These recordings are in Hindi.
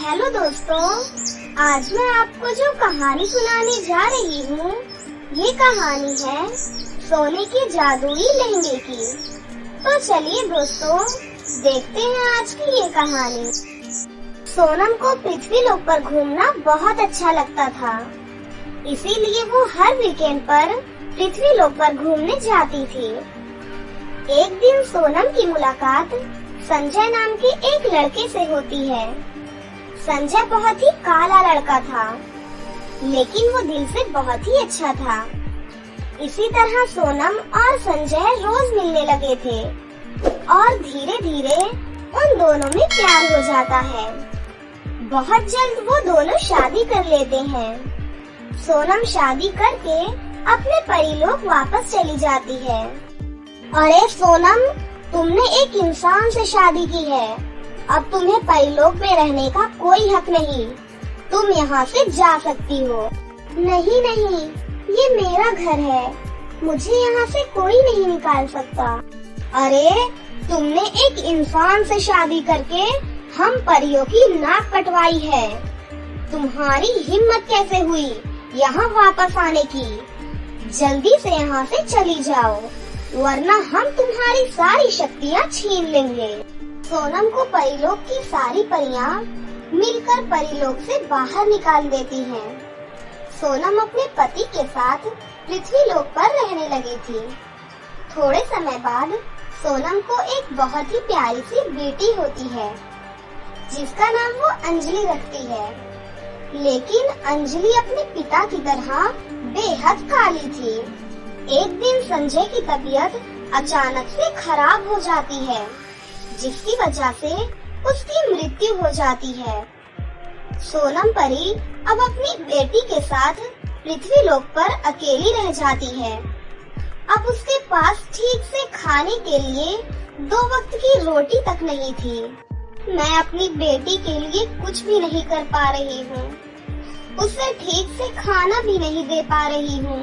हेलो दोस्तों, आज मैं आपको जो कहानी सुनाने जा रही हूँ, ये कहानी है सोने के जादुई लहंगे की। तो चलिए दोस्तों, देखते हैं आज की ये कहानी। सोनम को पृथ्वी लोक पर घूमना बहुत अच्छा लगता था, इसीलिए वो हर वीकेंड पर पृथ्वी लोक पर घूमने जाती थी। एक दिन सोनम की मुलाकात संजय नाम के एक लड़के से होती है। संजय बहुत ही काला लड़का था, लेकिन वो दिल से बहुत ही अच्छा था। इसी तरह सोनम और संजय रोज मिलने लगे थे और धीरे धीरे उन दोनों में प्यार हो जाता है। बहुत जल्द वो दोनों शादी कर लेते हैं। सोनम शादी करके अपने परिलोक वापस चली जाती है। अरे सोनम, तुमने एक इंसान से शादी की है, अब तुम्हें परिलोक में रहने का कोई हक नहीं। तुम यहाँ से जा सकती हो। नहीं नहीं, ये मेरा घर है, मुझे यहाँ से कोई नहीं निकाल सकता। अरे, तुमने एक इंसान से शादी करके हम परियों की नाक कटवाई है। तुम्हारी हिम्मत कैसे हुई यहाँ वापस आने की? जल्दी से यहाँ से चली जाओ, वरना हम तुम्हारी सारी शक्तियाँ छीन लेंगे। सोनम को परिलोक की सारी परियां मिलकर परिलोक से बाहर निकाल देती हैं। सोनम अपने पति के साथ पृथ्वी लोक पर रहने लगी थी। थोड़े समय बाद सोनम को एक बहुत ही प्यारी सी बेटी होती है, जिसका नाम वो अंजलि रखती है। लेकिन अंजलि अपने पिता की तरह बेहद काली थी। एक दिन संजय की तबीयत अचानक से खराब हो जाती है, जिसकी वजह से उसकी मृत्यु हो जाती है। सोनम परी अब अपनी बेटी के साथ पृथ्वी लोक पर अकेली रह जाती है। अब उसके पास ठीक से खाने के लिए 2 वक्त की रोटी तक नहीं थी। मैं अपनी बेटी के लिए कुछ भी नहीं कर पा रही हूँ, उसे ठीक से खाना भी नहीं दे पा रही हूँ।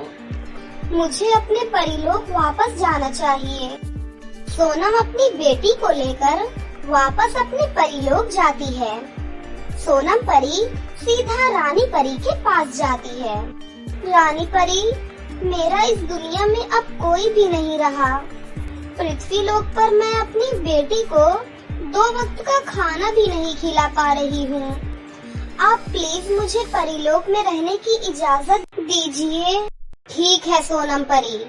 मुझे अपने परिलोक वापस जाना चाहिए। सोनम अपनी बेटी को लेकर वापस अपने परिलोक जाती है। सोनम परी सीधा रानी परी के पास जाती है। रानी परी, मेरा इस दुनिया में अब कोई भी नहीं रहा। पृथ्वी लोक पर मैं अपनी बेटी को 2 वक्त का खाना भी नहीं खिला पा रही हूँ। आप प्लीज मुझे परिलोक में रहने की इजाजत दीजिए। ठीक है सोनम परी,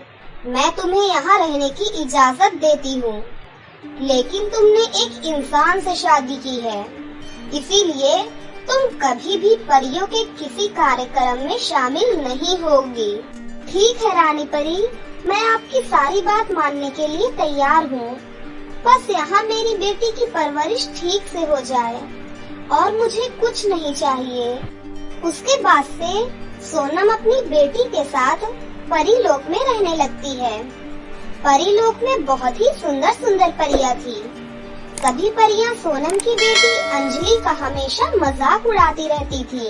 मैं तुम्हें यहाँ रहने की इजाजत देती हूँ, लेकिन तुमने एक इंसान से शादी की है, इसीलिए तुम कभी भी परियों के किसी कार्यक्रम में शामिल नहीं होगी। ठीक है रानी परी, मैं आपकी सारी बात मानने के लिए तैयार हूँ। बस यहाँ मेरी बेटी की परवरिश ठीक से हो जाए और मुझे कुछ नहीं चाहिए। उसके बाद से सोनम अपनी बेटी के साथ परिलोक में रहने लगती है। परिलोक में बहुत ही सुंदर सुंदर परियां थी। सभी परियां सोनम की बेटी अंजलि का हमेशा मजाक उड़ाती रहती थी।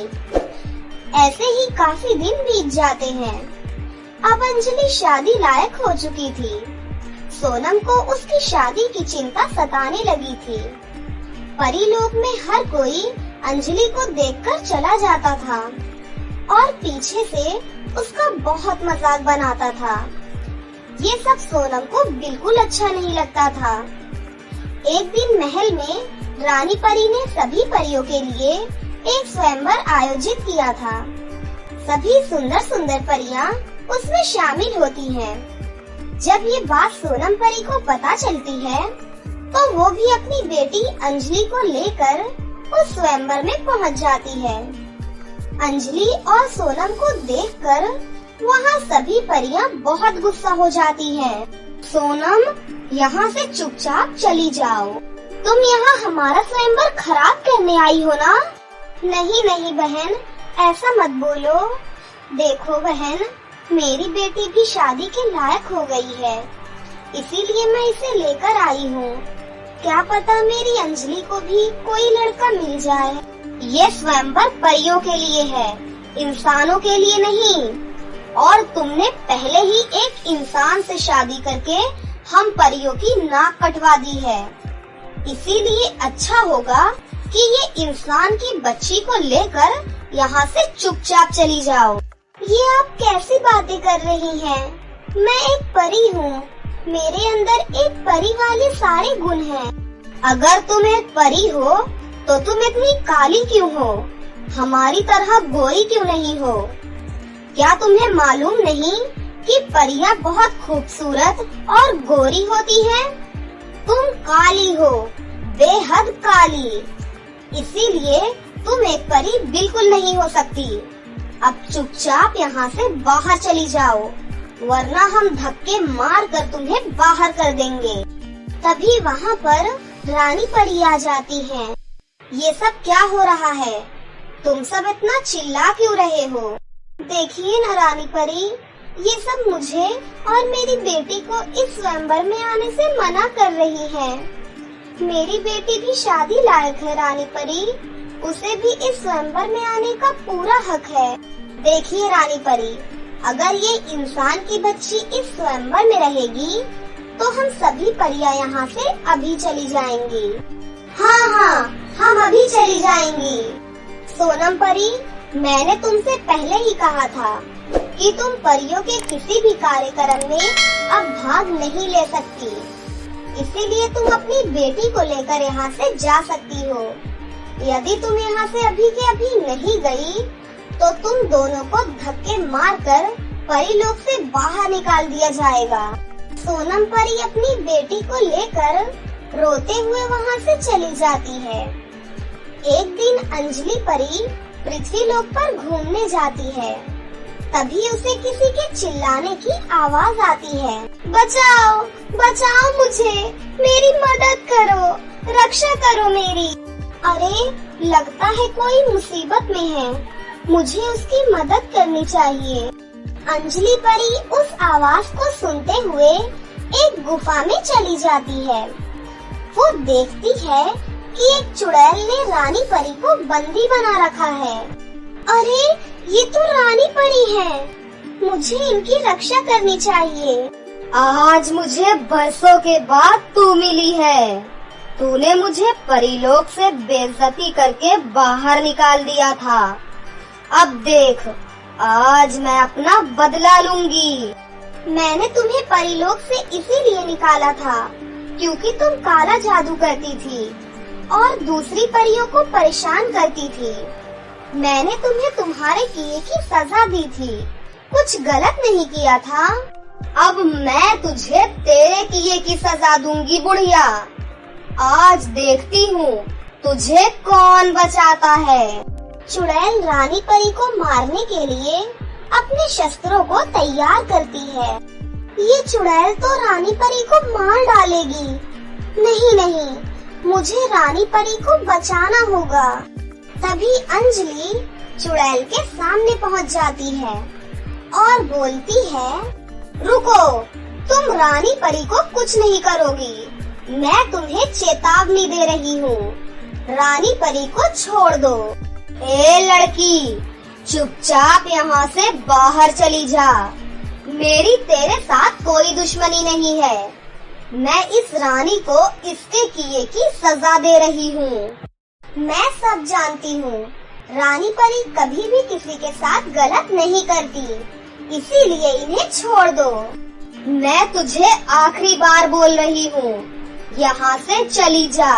ऐसे ही काफी दिन बीत जाते हैं। अब अंजलि शादी लायक हो चुकी थी। सोनम को उसकी शादी की चिंता सताने लगी थी। परिलोक में हर कोई अंजलि को देखकर चला जाता था और पीछे से उसका बहुत मजाक बनाता था। ये सब सोनम को बिल्कुल अच्छा नहीं लगता था। एक दिन महल में रानी परी ने सभी परियों के लिए एक स्वयंवर आयोजित किया था। सभी सुंदर सुंदर परियां उसमें शामिल होती हैं। जब ये बात सोनम परी को पता चलती है, तो वो भी अपनी बेटी अंजलि को लेकर उस स्वयंवर में पहुंच जाती है। अंजलि और सोनम को देखकर वहाँ सभी परियां बहुत गुस्सा हो जाती हैं। सोनम, यहाँ से चुपचाप चली जाओ। तुम यहाँ हमारा स्वयंवर खराब करने आई हो ना? नहीं नहीं बहन, ऐसा मत बोलो। देखो बहन, मेरी बेटी भी शादी के लायक हो गई है, इसीलिए मैं इसे लेकर आई हूँ। क्या पता मेरी अंजलि को भी कोई लड़का मिल जाए। ये स्वयंवर परियों के लिए है, इंसानों के लिए नहीं। और तुमने पहले ही एक इंसान से शादी करके हम परियों की नाक कटवा दी है, इसीलिए अच्छा होगा कि ये इंसान की बच्ची को लेकर यहाँ से चुपचाप चली जाओ। ये आप कैसी बातें कर रही हैं? मैं एक परी हूँ, मेरे अंदर एक परी वाले सारे गुण हैं। अगर तुम एक परी हो तो तुम इतनी काली क्यों हो? हमारी तरह गोरी क्यों नहीं हो? क्या तुम्हें मालूम नहीं कि परियां बहुत खूबसूरत और गोरी होती हैं? तुम काली हो, बेहद काली। इसीलिए तुम एक परी बिल्कुल नहीं हो सकती। अब चुपचाप यहाँ से बाहर चली जाओ, वरना हम धक्के मार कर तुम्हें बाहर कर देंगे। तभी वहाँ पर रानी परी आ जाती है। ये सब क्या हो रहा है? तुम सब इतना चिल्ला क्यों रहे हो? देखिए न रानी परी, ये सब मुझे और मेरी बेटी को इस स्वयंवर में आने से मना कर रही है। मेरी बेटी भी शादी लायक है रानी परी, उसे भी इस स्वयंवर में आने का पूरा हक है। देखिए रानी परी, अगर ये इंसान की बच्ची इस स्वयंवर में रहेगी तो हम सभी परियां यहाँ से अभी चली जाएंगी। हाँ, हम अभी चली जाएंगी। सोनम परी, मैंने तुमसे पहले ही कहा था कि तुम परियों के किसी भी कार्यक्रम में अब भाग नहीं ले सकती। इसीलिए तुम अपनी बेटी को लेकर यहाँ से जा सकती हो। यदि तुम यहाँ से अभी के अभी नहीं गई तो तुम दोनों को धक्के मारकर परी लोक से बाहर निकाल दिया जाएगा। सोनम परी अपनी बेटी को लेकर रोते हुए वहाँ से चली जाती है। एक दिन अंजलि परी पृथ्वी लोक पर घूमने जाती है। तभी उसे किसी के चिल्लाने की आवाज आती है। बचाओ, बचाओ मुझे, मेरी मदद करो, रक्षा करो मेरी। अरे, लगता है कोई मुसीबत में है, मुझे उसकी मदद करनी चाहिए। अंजलि परी उस आवाज को सुनते हुए एक गुफा में चली जाती है। वो देखती है कि एक चुड़ैल ने रानी परी को बंदी बना रखा है। अरे, ये तो रानी परी है, मुझे इनकी रक्षा करनी चाहिए। आज मुझे बरसों के बाद तू मिली है। तूने मुझे परीलोक से बेइज्जती करके बाहर निकाल दिया था। अब देख, आज मैं अपना बदला लूंगी। मैंने तुम्हें परीलोक से इसीलिए निकाला था क्योंकि तुम काला जादू करती थी और दूसरी परियों को परेशान करती थी। मैंने तुम्हें तुम्हारे किए की सजा दी थी, कुछ गलत नहीं किया था। अब मैं तुझे तेरे किए की सजा दूंगी बुढ़िया। आज देखती हूँ तुझे कौन बचाता है। चुड़ैल रानी परी को मारने के लिए अपने शस्त्रों को तैयार करती है। ये चुड़ैल तो रानी परी को मार डालेगी। नहीं, मुझे रानी परी को बचाना होगा। तभी अंजलि चुड़ैल के सामने पहुंच जाती है और बोलती है, रुको, तुम रानी परी को कुछ नहीं करोगी। मैं तुम्हें चेतावनी दे रही हूँ, रानी परी को छोड़ दो। ए लड़की, चुपचाप यहाँ से बाहर चली जा। मेरी तेरे साथ कोई दुश्मनी नहीं है। मैं इस रानी को इसके किए की सजा दे रही हूँ। मैं सब जानती हूँ, रानी परी कभी भी किसी के साथ गलत नहीं करती, इसीलिए इन्हें छोड़ दो। मैं तुझे आखिरी बार बोल रही हूँ, यहाँ से चली जा,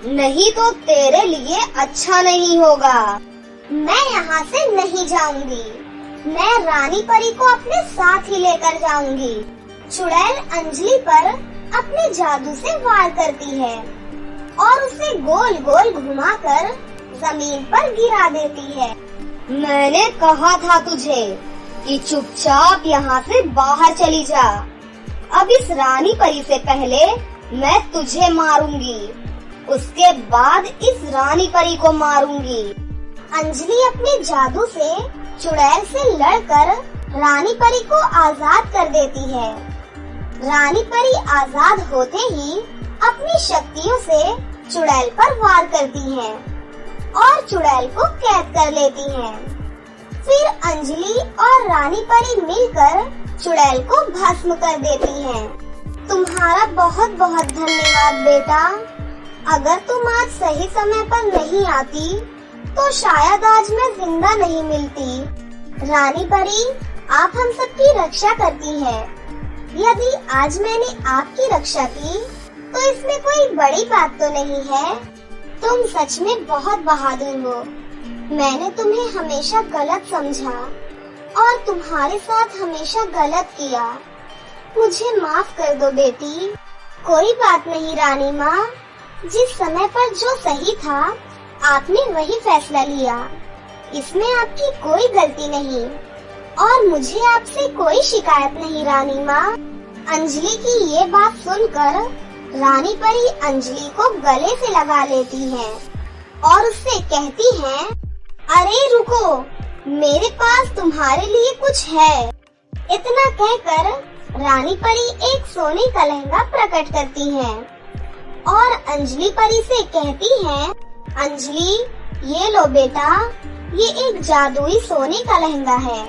नहीं तो तेरे लिए अच्छा नहीं होगा। मैं यहाँ से नहीं जाऊंगी, मैं रानी परी को अपने साथ ही लेकर जाऊंगी। चुड़ैल अंजलि पर अपने जादू से वार करती है और उसे गोल गोल घुमाकर जमीन पर गिरा देती है। मैंने कहा था तुझे कि चुपचाप यहाँ से बाहर चली जा। अब इस रानी परी से पहले मैं तुझे मारूंगी, उसके बाद इस रानी परी को मारूंगी। अंजलि अपने जादू से चुड़ैल से लड़कर रानी परी को आजाद कर देती है। रानी परी आजाद होते ही अपनी शक्तियों से चुड़ैल पर वार करती है और चुड़ैल को कैद कर लेती है। फिर अंजलि और रानी परी मिलकर चुड़ैल को भस्म कर देती हैं। तुम्हारा बहुत बहुत धन्यवाद बेटा। अगर तुम आज सही समय पर नहीं आती तो शायद आज मैं जिंदा नहीं मिलती। रानी परी, आप हम सबकी रक्षा करती हैं। यदि आज मैंने आपकी रक्षा की तो इसमें कोई बड़ी बात तो नहीं है। तुम सच में बहुत बहादुर हो। मैंने तुम्हें हमेशा गलत समझा और तुम्हारे साथ हमेशा गलत किया। मुझे माफ कर दो बेटी। कोई बात नहीं रानी माँ, जिस समय पर जो सही था आपने वही फैसला लिया। इसमें आपकी कोई गलती नहीं और मुझे आपसे कोई शिकायत नहीं रानी माँ। अंजलि की ये बात सुनकर रानी परी अंजलि को गले से लगा लेती है और उससे कहती है, अरे रुको, मेरे पास तुम्हारे लिए कुछ है। इतना कहकर रानी परी एक सोने का लहंगा प्रकट करती है और अंजलि परी से कहती है, अंजलि ये लो बेटा, ये एक जादुई सोने का लहंगा है।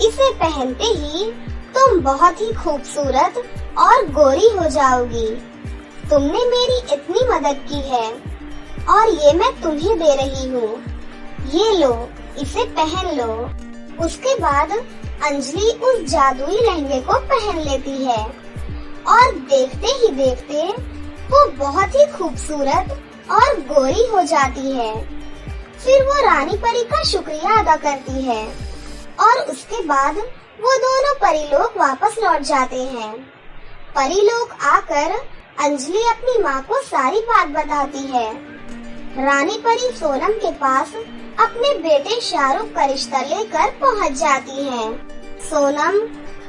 इसे पहनते ही तुम बहुत ही खूबसूरत और गोरी हो जाओगी। तुमने मेरी इतनी मदद की है और ये मैं तुम्हें दे रही हूँ। ये लो, इसे पहन लो। उसके बाद अंजलि उस जादुई लहंगे को पहन लेती है और देखते ही देखते वो बहुत ही खूबसूरत और गोरी हो जाती है। फिर वो रानी परी का शुक्रिया अदा करती है और उसके बाद वो दोनों परीलोक वापस लौट जाते हैं। परीलोक आकर अंजलि अपनी माँ को सारी बात बताती है। रानी परी सोनम के पास अपने बेटे शाहरुख का रिश्ता लेकर पहुँच जाती है। सोनम,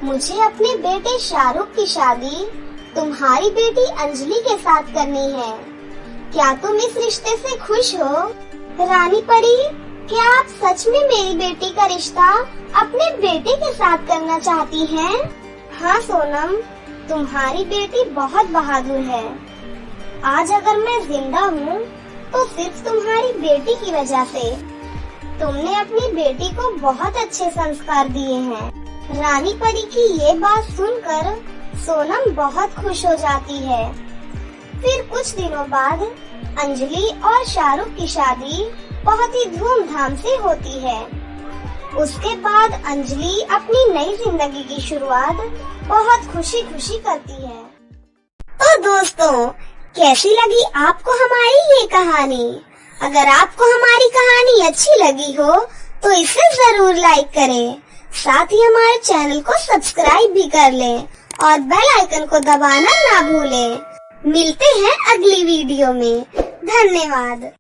मुझे अपने बेटे शाहरुख की शादी तुम्हारी बेटी अंजलि के साथ करनी है। क्या तुम इस रिश्ते से खुश हो? रानी परी, क्या आप सच में मेरी बेटी का रिश्ता अपने बेटे के साथ करना चाहती हैं? हाँ सोनम, तुम्हारी बेटी बहुत बहादुर है। आज अगर मैं जिंदा हूँ तो सिर्फ तुम्हारी बेटी की वजह से। तुमने अपनी बेटी को बहुत अच्छे संस्कार दिए हैं। रानी परी की ये बात सुनकर सोनम बहुत खुश हो जाती है। फिर कुछ दिनों बाद अंजलि और शाहरुख की शादी बहुत ही धूमधाम से होती है। उसके बाद अंजलि अपनी नई जिंदगी की शुरुआत बहुत खुशी खुशी करती है। तो दोस्तों, कैसी लगी आपको हमारी ये कहानी? अगर आपको हमारी कहानी अच्छी लगी हो तो इसे जरूर लाइक करें। साथ ही हमारे चैनल को सब्सक्राइब भी कर लें और बेल आइकन को दबाना ना भूलें। मिलते हैं अगली वीडियो में। धन्यवाद।